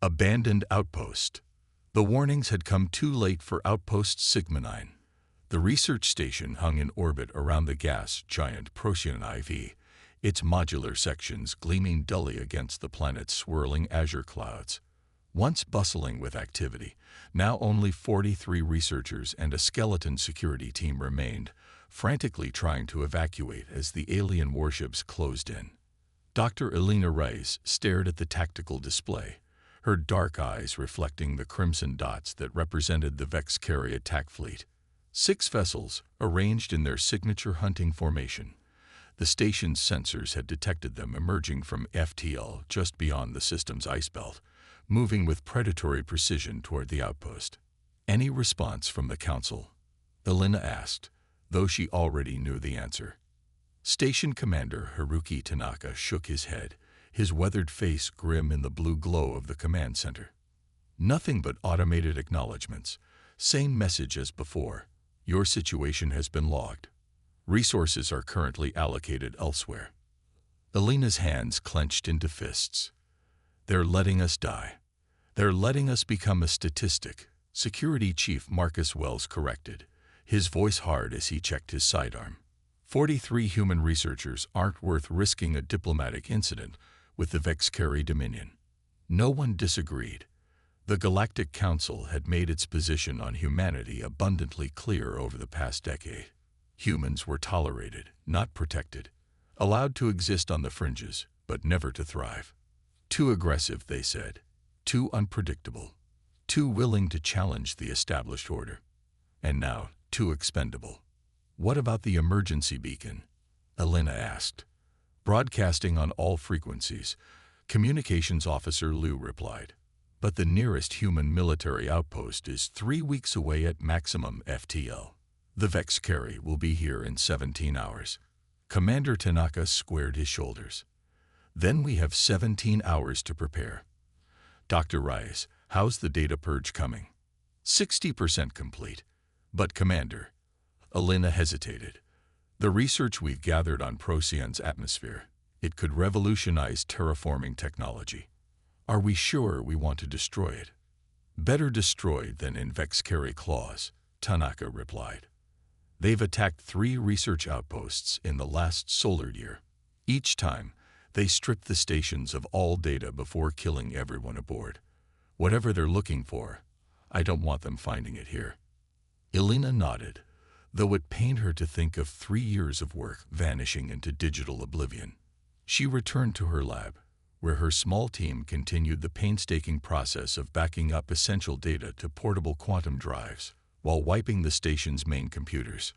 Abandoned outpost. The warnings had come too late for Outpost Sigma 9. The research station hung in orbit around the gas giant Procyon IV, its modular sections gleaming dully against the planet's swirling azure clouds. Once bustling with activity, now only 43 researchers and a skeleton security team remained, frantically trying to evacuate as the alien warships closed in. Dr. Elena Reyes stared at the tactical display, her dark eyes reflecting the crimson dots that represented the Vex-Carry attack fleet. 6 vessels, arranged in their signature hunting formation. The station's sensors had detected them emerging from FTL just beyond the system's ice belt, moving with predatory precision toward the outpost. Any response from the Council? Elena asked, though she already knew the answer. Station Commander Haruki Tanaka shook his head, his weathered face grim in the blue glow of the command center. Nothing but automated acknowledgments. Same message as before. Your situation has been logged. Resources are currently allocated elsewhere. Elena's hands clenched into fists. They're letting us die. They're letting us become a statistic, Security Chief Marcus Wells corrected, his voice hard as he checked his sidearm. 43 human researchers aren't worth risking a diplomatic incident with the Vex-Carry Dominion. No one disagreed. The Galactic Council had made its position on humanity abundantly clear over the past decade. Humans were tolerated, not protected, allowed to exist on the fringes, but never to thrive. Too aggressive, they said, too unpredictable, too willing to challenge the established order, and now too expendable. What about the emergency beacon? Elena asked. Broadcasting on all frequencies, Communications Officer Liu replied. But the nearest human military outpost is 3 weeks away at maximum FTL. The Vex-Carry will be here in 17 hours. Commander Tanaka squared his shoulders. Then we have 17 hours to prepare. Dr. Reyes, how's the data purge coming? 60% complete. But Commander, Elena hesitated. The research we've gathered on Procyon's atmosphere, it could revolutionize terraforming technology. Are we sure we want to destroy it? Better destroyed than in Vex-Carry claws, Tanaka replied. They've attacked 3 research outposts in the last solar year. Each time, they stripped the stations of all data before killing everyone aboard. Whatever they're looking for, I don't want them finding it here. Elena nodded, though it pained her to think of 3 years of work vanishing into digital oblivion. She returned to her lab, where her small team continued the painstaking process of backing up essential data to portable quantum drives while wiping the station's main computers.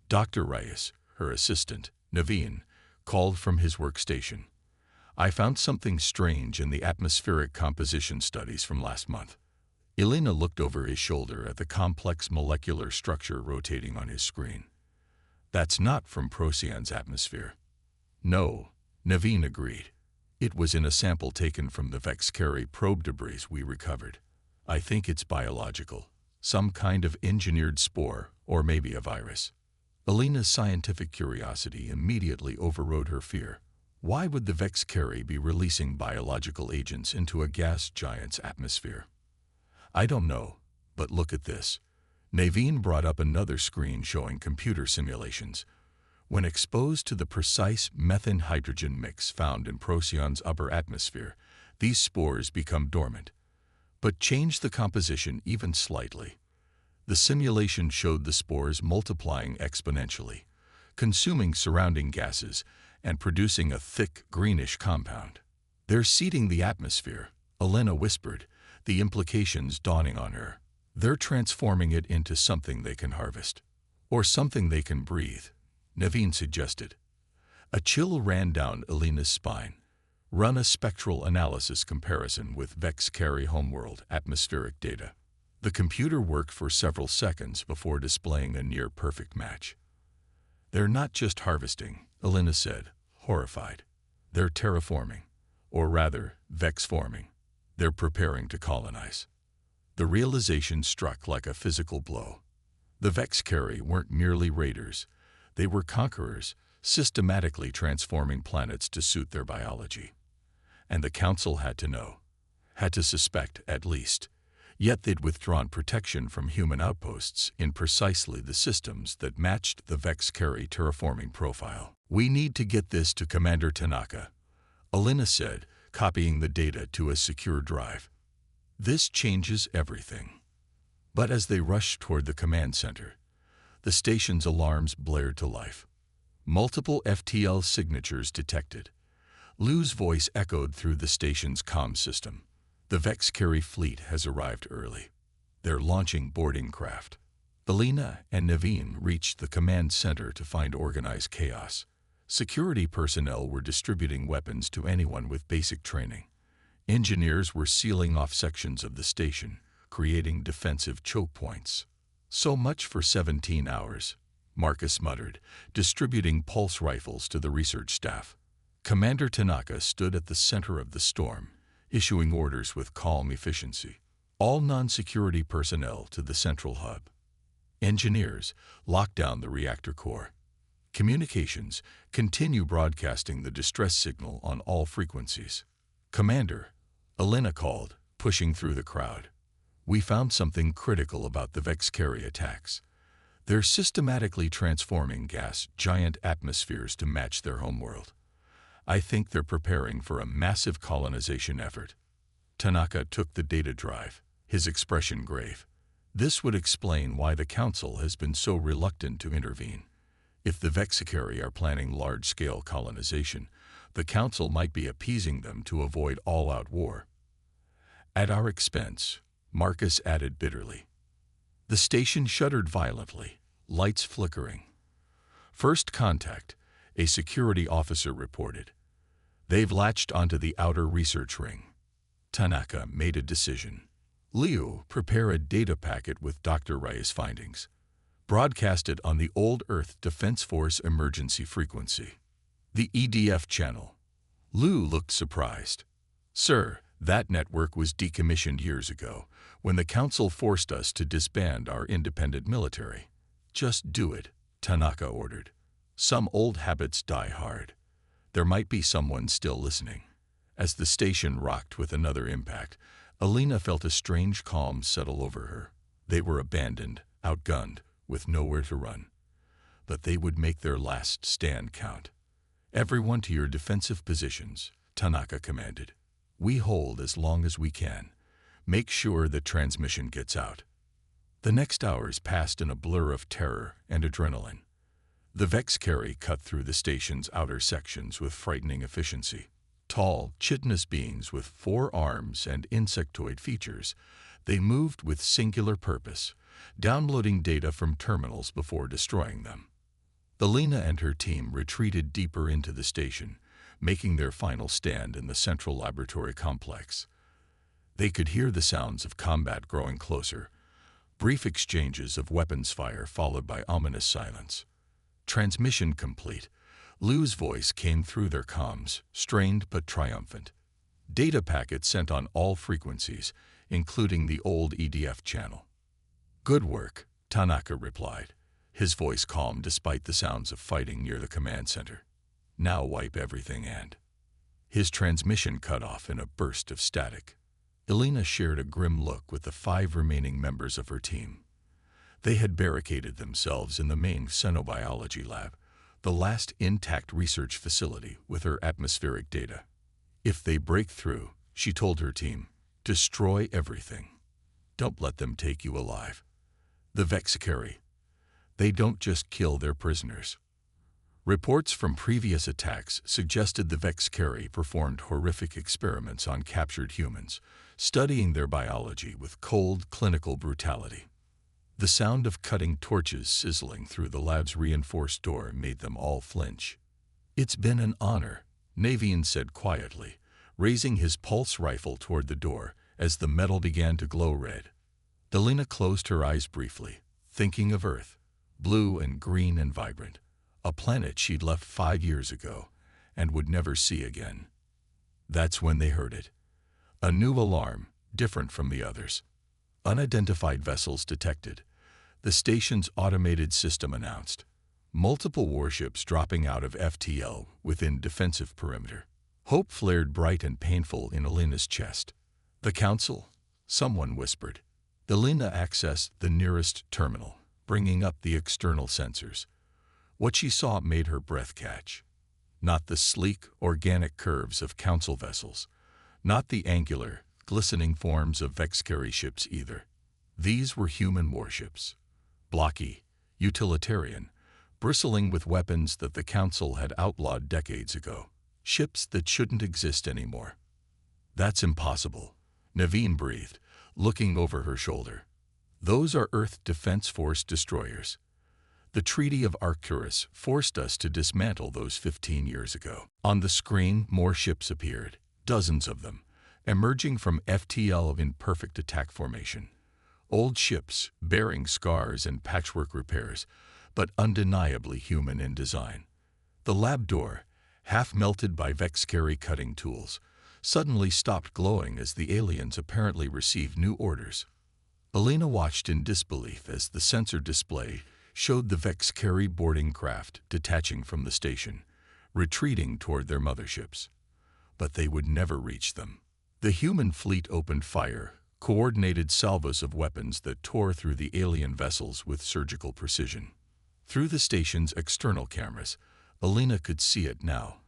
Dr. Reyes, her assistant, Naveen, called from his workstation. I found something strange in the atmospheric composition studies from last month. Elena looked over his shoulder at the complex molecular structure rotating on his screen. That's not from Procyon's atmosphere. No, Naveen agreed. It was in a sample taken from the Vex-Carry probe debris we recovered. I think it's biological, some kind of engineered spore, or maybe a virus. Elena's scientific curiosity immediately overrode her fear. Why would the Vex-Carry be releasing biological agents into a gas giant's atmosphere? I don't know, but look at this. Naveen brought up another screen showing computer simulations. When exposed to the precise methane-hydrogen mix found in Procyon's upper atmosphere, these spores become dormant. But change the composition even slightly. The simulation showed the spores multiplying exponentially, consuming surrounding gases and producing a thick, greenish compound. They're seeding the atmosphere, Elena whispered, the implications dawning on her. They're transforming it into something they can harvest. Or something they can breathe, Naveen suggested. A chill ran down Elena's spine. Run a spectral analysis comparison with Vex-Carry homeworld atmospheric data. The computer worked for several seconds before displaying a near-perfect match. They're not just harvesting, Elena said, horrified. They're terraforming, or rather, Vex-forming. They're preparing to colonize. The realization struck like a physical blow. The Vex-Carry weren't merely raiders. They were conquerors, systematically transforming planets to suit their biology. And the Council had to know. had to suspect at least. Yet they'd withdrawn protection from human outposts in precisely the systems that matched the Vex-Carry terraforming profile. "We need to get this to Commander Tanaka," Alina said, copying the data to a secure drive. "This changes everything." But as they rushed toward the command center, the station's alarms blared to life. Multiple FTL signatures detected. Lou's voice echoed through the station's comm system. "The Vex-Carry fleet has arrived early. They're launching boarding craft." Alina and Naveen reached the command center to find organized chaos. Security personnel were distributing weapons to anyone with basic training. Engineers were sealing off sections of the station, creating defensive choke points. "So much for 17 hours, Marcus muttered, distributing pulse rifles to the research staff. Commander Tanaka stood at the center of the storm, issuing orders with calm efficiency. "All non-security personnel to the central hub. Engineers, lock down the reactor core. Communications, continue broadcasting the distress signal on all frequencies." "Commander," Alina called, pushing through the crowd. "We found something critical about the Vex-Carry attacks. They're systematically transforming gas giant atmospheres to match their homeworld. I think they're preparing for a massive colonization effort." Tanaka took the data drive, his expression grave. "This would explain why the Council has been so reluctant to intervene. If the Vex-Carry are planning large-scale colonization, the Council might be appeasing them to avoid all-out war." "At our expense," Marcus added bitterly. The station shuddered violently, lights flickering. "First contact," a security officer reported. "They've latched onto the outer research ring." Tanaka made a decision. "Liu, prepare a data packet with Dr. Ray's findings. Broadcast it on the Old Earth Defense Force emergency frequency. The EDF channel." Liu looked surprised. "Sir, that network was decommissioned years ago, when the Council forced us to disband our independent military." "Just do it," Tanaka ordered. "Some old habits die hard. There might be someone still listening." As the station rocked with another impact, Alina felt a strange calm settle over her. They were abandoned, outgunned, with nowhere to run. But they would make their last stand count. "Everyone to your defensive positions," Tanaka commanded. "We hold as long as we can. Make sure the transmission gets out." The next hours passed in a blur of terror and adrenaline. The Vex-Carry cut through the station's outer sections with frightening efficiency. Tall, chitinous beings with 4 arms and insectoid features, they moved with singular purpose, downloading data from terminals before destroying them. Alina and her team retreated deeper into the station, making their final stand in the central laboratory complex. They could hear the sounds of combat growing closer, brief exchanges of weapons fire followed by ominous silence. Transmission complete. Lou's voice came through their comms, strained but triumphant. Data packets sent on all frequencies, including the old EDF channel. "Good work," Tanaka replied, his voice calm despite the sounds of fighting near the command center. "Now wipe everything and..." His transmission cut off in a burst of static. Alina shared a grim look with the 5 remaining members of her team. They had barricaded themselves in the main xenobiology lab, the last intact research facility with her atmospheric data. "If they break through," she told her team, "destroy everything. Don't let them take you alive. The Vex-Carry, they don't just kill their prisoners." Reports from previous attacks suggested the Vex-Carry performed horrific experiments on captured humans, studying their biology with cold, clinical brutality. The sound of cutting torches sizzling through the lab's reinforced door made them all flinch. "It's been an honor," Naveen said quietly, raising his pulse rifle toward the door as the metal began to glow red. Alina closed her eyes briefly, thinking of Earth, blue and green and vibrant, a planet she'd left 5 years ago and would never see again. That's when they heard it. A new alarm, different from the others. "Unidentified vessels detected," the station's automated system announced. "Multiple warships dropping out of FTL within defensive perimeter." Hope flared bright and painful in Alina's chest. The Council? Someone whispered. Elena accessed the nearest terminal, bringing up the external sensors. What she saw made her breath catch. Not the sleek, organic curves of Council vessels, not the angular, glistening forms of Vexcary ships either. These were human warships. Blocky, utilitarian, bristling with weapons that the Council had outlawed decades ago. Ships that shouldn't exist anymore. That's impossible, Naveen breathed, looking over her shoulder. Those are Earth Defense Force destroyers. The Treaty of Arcturus forced us to dismantle those 15 years ago. On the screen, more ships appeared, dozens of them, emerging from FTL in perfect attack formation. Old ships, bearing scars and patchwork repairs, but undeniably human in design. The lab door, half melted by Vexcary cutting tools, suddenly stopped glowing as the aliens apparently received new orders. Elena watched in disbelief as the sensor display showed the Vexcary boarding craft detaching from the station, retreating toward their motherships. But they would never reach them. The human fleet opened fire, coordinated salvos of weapons that tore through the alien vessels with surgical precision. Through the station's external cameras, Elena could see it now.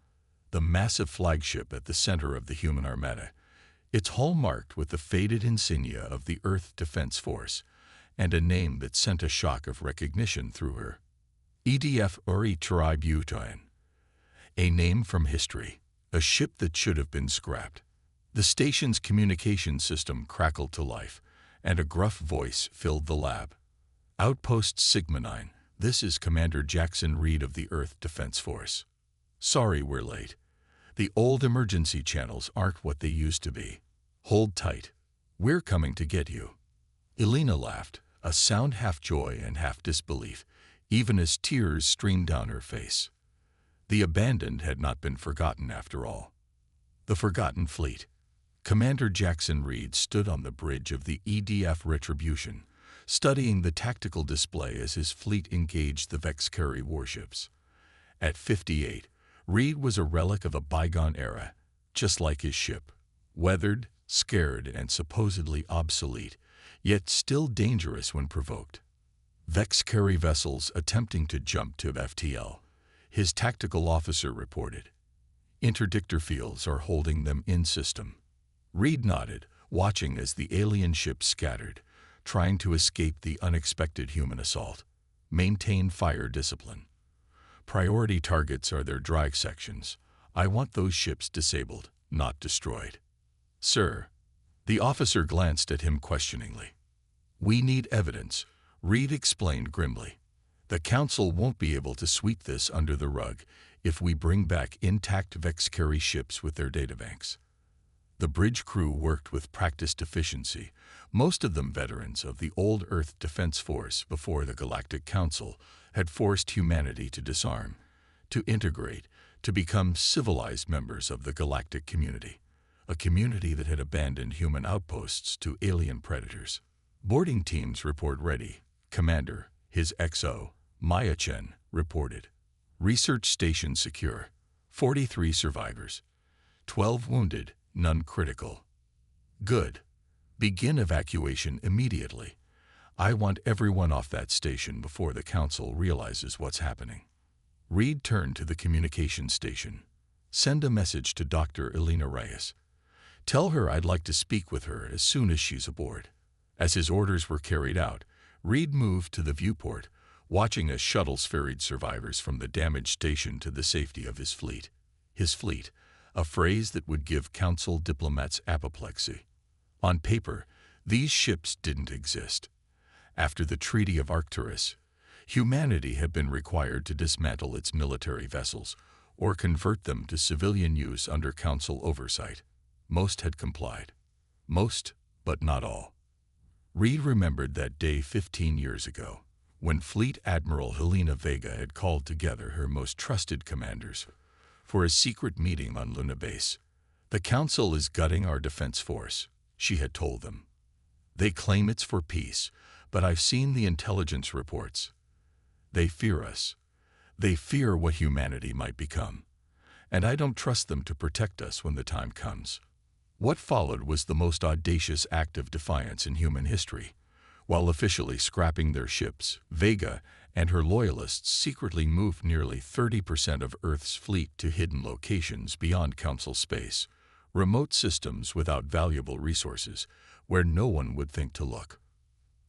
The massive flagship at the center of the human armada, its hull marked with the faded insignia of the Earth Defense Force, and a name that sent a shock of recognition through her. EDF Uri Tributin. A name from history, a ship that should have been scrapped. The station's communication system crackled to life, and a gruff voice filled the lab. Outpost Sigma 9, this is Commander Jackson Reed of the Earth Defense Force. Sorry we're late. The old emergency channels aren't what they used to be. Hold tight. We're coming to get you. Elena laughed, a sound half joy and half disbelief, even as tears streamed down her face. The abandoned had not been forgotten after all. The forgotten fleet. Commander Jackson Reed stood on the bridge of the EDF Retribution, studying the tactical display as his fleet engaged the Vexcary warships. At 58, Reed was a relic of a bygone era, just like his ship, weathered, scared, and supposedly obsolete, yet still dangerous when provoked. Vexcary vessels attempting to jump to FTL, his tactical officer reported. Interdictor fields are holding them in system. Reed nodded, watching as the alien ships scattered, trying to escape the unexpected human assault. Maintain fire discipline. Priority targets are their dry sections. I want those ships disabled, not destroyed. Sir. The officer glanced at him questioningly. We need evidence, Reed explained grimly. The Council won't be able to sweep this under the rug if we bring back intact Vexcary ships with their databanks. The bridge crew worked with practiced efficiency, most of them veterans of the old Earth Defense Force before the Galactic Council had forced humanity to disarm, to integrate, to become civilized members of the galactic community, a community that had abandoned human outposts to alien predators. Boarding teams report ready. Commander, his XO, Maya Chen, reported. Research station secure. 43 survivors. 12 wounded, none critical. Good. Begin evacuation immediately. I want everyone off that station before the Council realizes what's happening. Reed turned to the communication station. Send a message to Dr. Elena Reyes. Tell her I'd like to speak with her as soon as she's aboard. As his orders were carried out, Reed moved to the viewport, watching as shuttles ferried survivors from the damaged station to the safety of his fleet. His fleet, a phrase that would give Council diplomats apoplexy. On paper, these ships didn't exist. After the Treaty of Arcturus, humanity had been required to dismantle its military vessels or convert them to civilian use under Council oversight. Most had complied. Most, but not all. Reed remembered that day 15 years ago, when Fleet Admiral Helena Vega had called together her most trusted commanders for a secret meeting on Luna Base. The Council is gutting our defense force, she had told them. They claim it's for peace, but I've seen the intelligence reports. They fear us. They fear what humanity might become. And I don't trust them to protect us when the time comes. What followed was the most audacious act of defiance in human history. While officially scrapping their ships, Vega and her loyalists secretly moved nearly 30% of Earth's fleet to hidden locations beyond Council space, remote systems without valuable resources, where no one would think to look.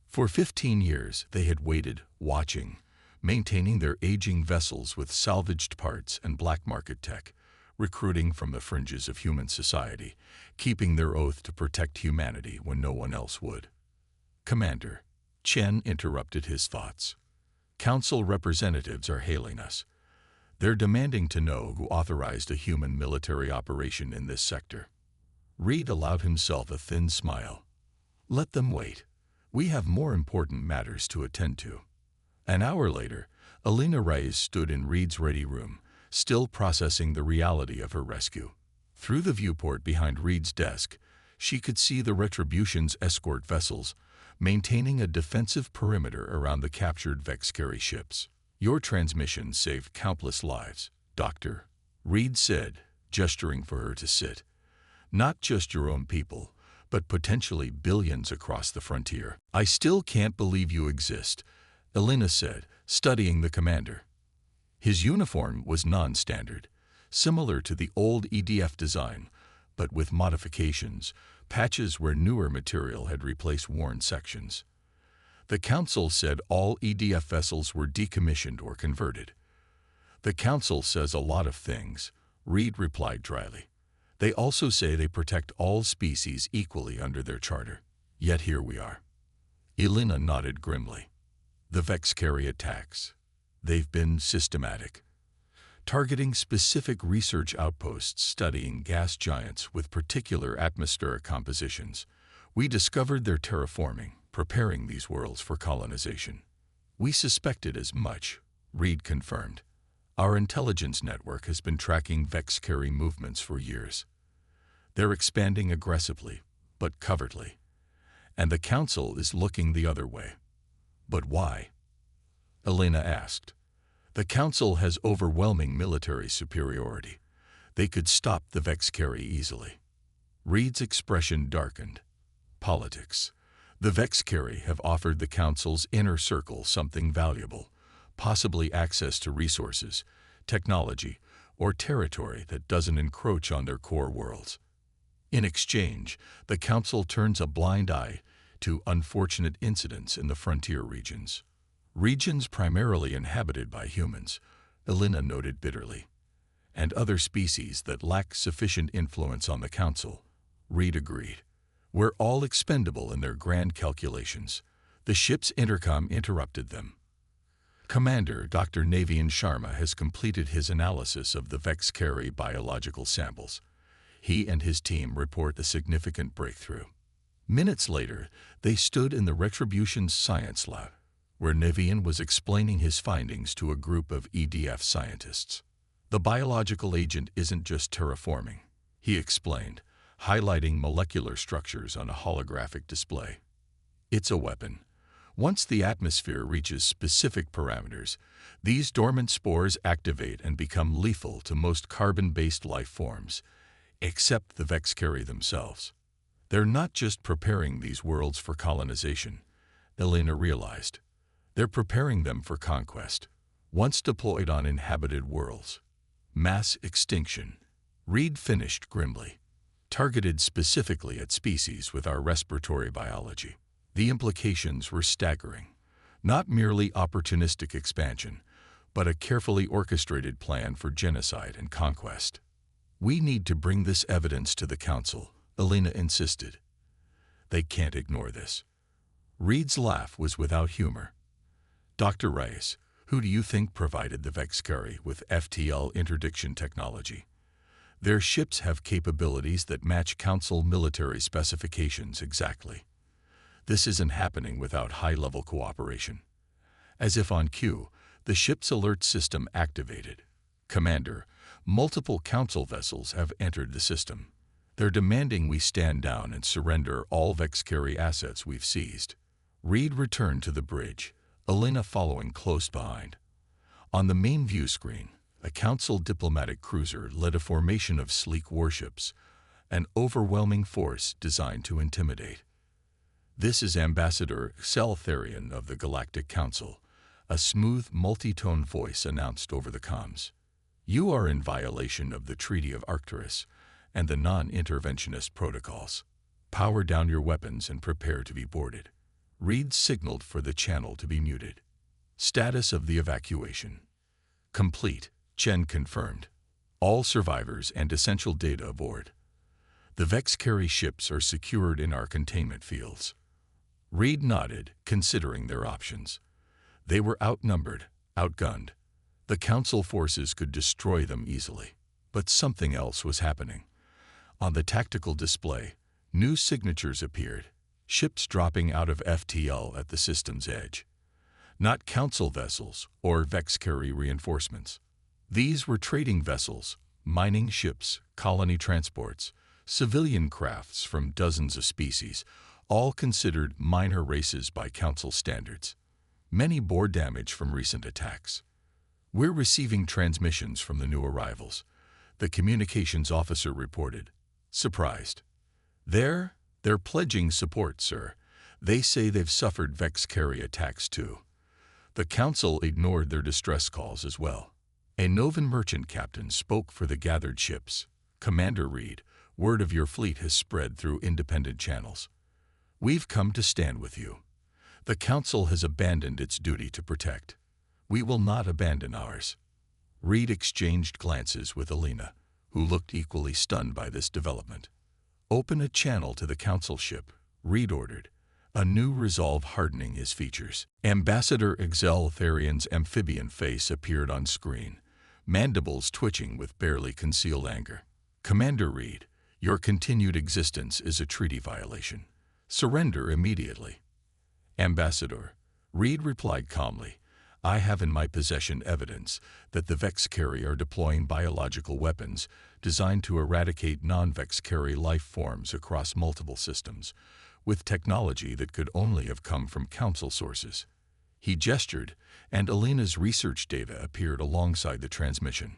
For 15 years, they had waited, watching, maintaining their aging vessels with salvaged parts and black market tech, recruiting from the fringes of human society, keeping their oath to protect humanity when no one else would. Commander, Chen interrupted his thoughts. Council representatives are hailing us. They're demanding to know who authorized a human military operation in this sector. Reed allowed himself a thin smile. Let them wait. We have more important matters to attend to. An hour later, Elena Reyes stood in Reed's ready room, still processing the reality of her rescue. Through the viewport behind Reed's desk, she could see the Retribution's escort vessels, maintaining a defensive perimeter around the captured Vexcari ships. Your transmission saved countless lives, Doctor, Reed said, gesturing for her to sit. Not just your own people, but potentially billions across the frontier. I still can't believe you exist, Elena said, studying the commander. His uniform was non-standard, similar to the old EDF design, but with modifications, patches where newer material had replaced worn sections. The Council said all EDF vessels were decommissioned or converted. The Council says a lot of things, Reed replied dryly. They also say they protect all species equally under their charter. Yet here we are. Elena nodded grimly. The Vexcari attacks. They've been systematic, targeting specific research outposts studying gas giants with particular atmospheric compositions. We discovered their terraforming, preparing these worlds for colonization. We suspected as much, Reed confirmed. Our intelligence network has been tracking Vexcari movements for years. They're expanding aggressively, but covertly. And the Council is looking the other way. But why? Elena asked. The Council has overwhelming military superiority. They could stop the Vexcari easily. Reed's expression darkened. Politics. The Vexcari have offered the Council's inner circle something valuable, possibly access to resources, technology, or territory that doesn't encroach on their core worlds. In exchange, the Council turns a blind eye to unfortunate incidents in the frontier regions. Regions primarily inhabited by humans, Elena noted bitterly, and other species that lack sufficient influence on the Council, Reed agreed. We're all expendable in their grand calculations. The ship's intercom interrupted them. Commander Dr. Navian Sharma has completed his analysis of the Vexcari biological samples. He and his team report a significant breakthrough. Minutes later, they stood in the Retribution's science lab, where Navian was explaining his findings to a group of EDF scientists. The biological agent isn't just terraforming, he explained, highlighting molecular structures on a holographic display. It's a weapon. Once the atmosphere reaches specific parameters, these dormant spores activate and become lethal to most carbon-based life forms, except the Vexcari themselves. They're not just preparing these worlds for colonization, Elena realized. They're preparing them for conquest. Once deployed on inhabited worlds. Mass extinction. Reed finished grimly. Targeted specifically at species with our respiratory biology. The implications were staggering. Not merely opportunistic expansion, but a carefully orchestrated plan for genocide and conquest. We need to bring this evidence to the Council, Elena insisted. They can't ignore this. Reed's laugh was without humor. Dr. Reyes, who do you think provided the Vexcari with FTL interdiction technology? Their ships have capabilities that match Council military specifications exactly. This isn't happening without high-level cooperation. As if on cue, the ship's alert system activated. Commander, multiple Council vessels have entered the system. They're demanding we stand down and surrender all Vexcari assets we've seized. Reed returned to the bridge, Elena following close behind. On the main view screen, a Council diplomatic cruiser led a formation of sleek warships, an overwhelming force designed to intimidate. "This is Ambassador Therian of the Galactic Council," a smooth, multi-tone voice announced over the comms. "You are in violation of the Treaty of Arcturus and the non-interventionist protocols. Power down your weapons and prepare to be boarded." Reed signaled for the channel to be muted. Status of the evacuation: complete, Chen confirmed. All survivors and essential data aboard. The Vex-carry ships are secured in our containment fields. Reed nodded, considering their options. They were outnumbered, outgunned. The Council forces could destroy them easily. But something else was happening. On the tactical display, new signatures appeared, ships dropping out of FTL at the system's edge. Not Council vessels or Vex-carry reinforcements. These were trading vessels, mining ships, colony transports, civilian crafts from dozens of species, all considered minor races by Council standards. Many bore damage from recent attacks. "We're receiving transmissions from the new arrivals," the communications officer reported, surprised. They're pledging support, sir. They say they've suffered Vex-carry attacks too." The Council ignored their distress calls as well. A Novan merchant captain spoke for the gathered ships. "Commander Reed, word of your fleet has spread through independent channels. We've come to stand with you. The Council has abandoned its duty to protect. We will not abandon ours." Reed exchanged glances with Alina, who looked equally stunned by this development. "Open a channel to the Council ship," Reed ordered, a new resolve hardening his features. Ambassador Therian's amphibian face appeared on screen, mandibles twitching with barely concealed anger. "Commander Reed, your continued existence is a treaty violation. Surrender immediately." "Ambassador," Reed replied calmly, "I have in my possession evidence that the Vex-carry are deploying biological weapons designed to eradicate non-Vex-carry life forms across multiple systems, with technology that could only have come from Council sources." He gestured, and Alina's research data appeared alongside the transmission.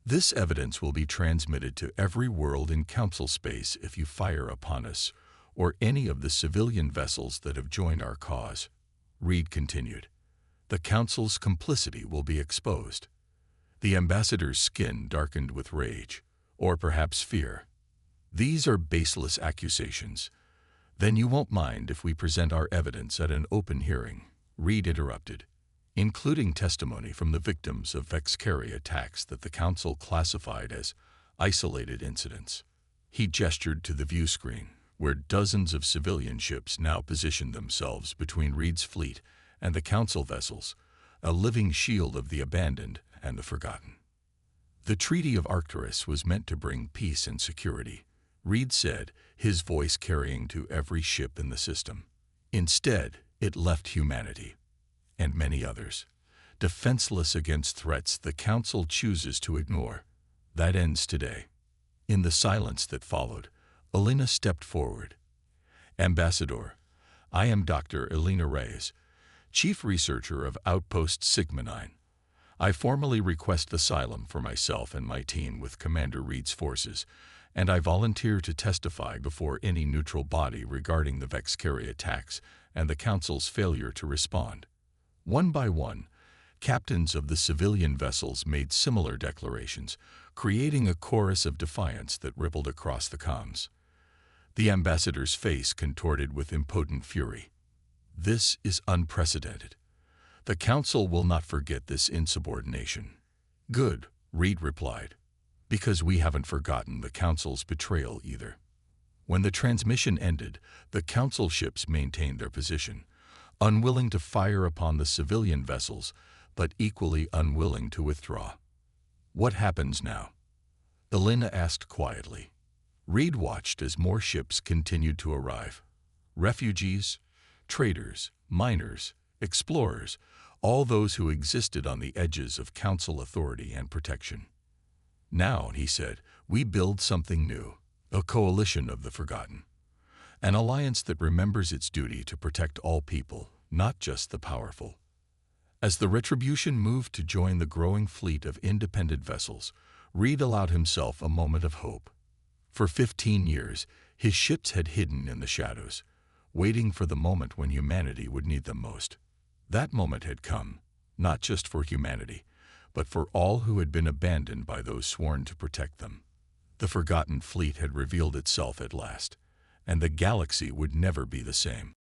"This evidence will be transmitted to every world in Council space if you fire upon us or any of the civilian vessels that have joined our cause," Reed continued. "The Council's complicity will be exposed." The ambassador's skin darkened with rage, or perhaps fear. "These are baseless accusations. Then you won't mind if we present our evidence at an open hearing," Reed interrupted, "including testimony from the victims of Vex-carry attacks that the Council classified as isolated incidents." He gestured to the view screen, where dozens of civilian ships now positioned themselves between Reed's fleet and the Council vessels, a living shield of the abandoned and the forgotten. "The Treaty of Arcturus was meant to bring peace and security," Reed said, his voice carrying to every ship in the system. "Instead, it left humanity, and many others, defenseless against threats the Council chooses to ignore. That ends today." In the silence that followed, Alina stepped forward. "Ambassador, I am Dr. Alina Reyes, Chief Researcher of Outpost Sigma 9. I formally request asylum for myself and my team with Commander Reed's forces, and I volunteer to testify before any neutral body regarding the Vex-carry attacks and the Council's failure to respond." One by one, captains of the civilian vessels made similar declarations, creating a chorus of defiance that rippled across the comms. The ambassador's face contorted with impotent fury. "This is unprecedented. The Council will not forget this insubordination." "Good," Reed replied, "because we haven't forgotten the Council's betrayal either." When the transmission ended, the Council ships maintained their position, unwilling to fire upon the civilian vessels, but equally unwilling to withdraw. "What happens now?" Alina asked quietly. Reed watched as more ships continued to arrive. Refugees, traders, miners, explorers, all those who existed on the edges of Council authority and protection. "Now," he said, "we build something new, a coalition of the forgotten. An alliance that remembers its duty to protect all people, not just the powerful." As the Retribution moved to join the growing fleet of independent vessels, Reed allowed himself a moment of hope. For 15 years, his ships had hidden in the shadows, waiting for the moment when humanity would need them most. That moment had come, not just for humanity, but for all who had been abandoned by those sworn to protect them. The forgotten fleet had revealed itself at last, and the galaxy would never be the same.